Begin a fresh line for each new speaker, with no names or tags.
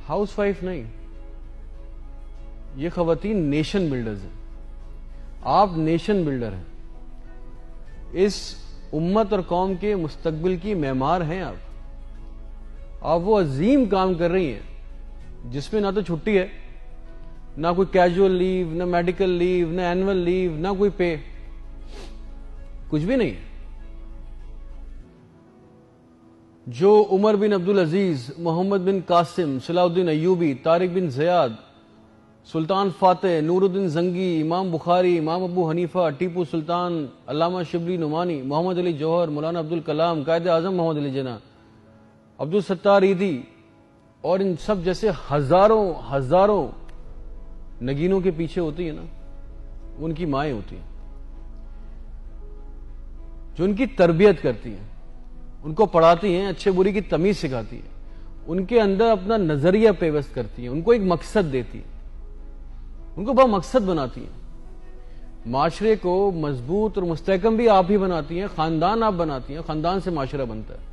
House wife نہیں، یہ خواتین نیشن بلڈرز ہیں. آپ نیشن بلڈر ہیں، اس امت اور قوم کے مستقبل کی معمار ہیں. آپ وہ عظیم کام کر رہی ہیں جس میں نہ تو چھٹی ہے، نہ کوئی کیجول لیو، نہ میڈیکل لیو، نہ اینول لیو، نہ کوئی پے، کچھ بھی نہیں ہے. جو عمر بن عبدالعزیز، محمد بن قاسم، صلاح الدین ایوبی، طارق بن زیاد، سلطان فاتح، نور الدین زنگی، امام بخاری، امام ابو حنیفہ، ٹیپو سلطان، علامہ شبلی نعمانی، محمد علی جوہر، مولانا عبدالکلام، قائد اعظم محمد علی جناح، عبدالستار ایدھی اور ان سب جیسے ہزاروں نگینوں کے پیچھے ہوتی ہیں نا، ان کی مائیں ہوتی ہیں جو ان کی تربیت کرتی ہیں، ان کو پڑھاتی ہیں، اچھے بری کی تمیز سکھاتی ہیں، ان کے اندر اپنا نظریہ پیوست کرتی ہیں، ان کو ایک مقصد دیتی ہیں، ان کو بہت مقصد بناتی ہیں. معاشرے کو مضبوط اور مستحکم بھی آپ ہی بناتی ہیں، خاندان آپ بناتی ہیں، خاندان سے معاشرہ بنتا ہے.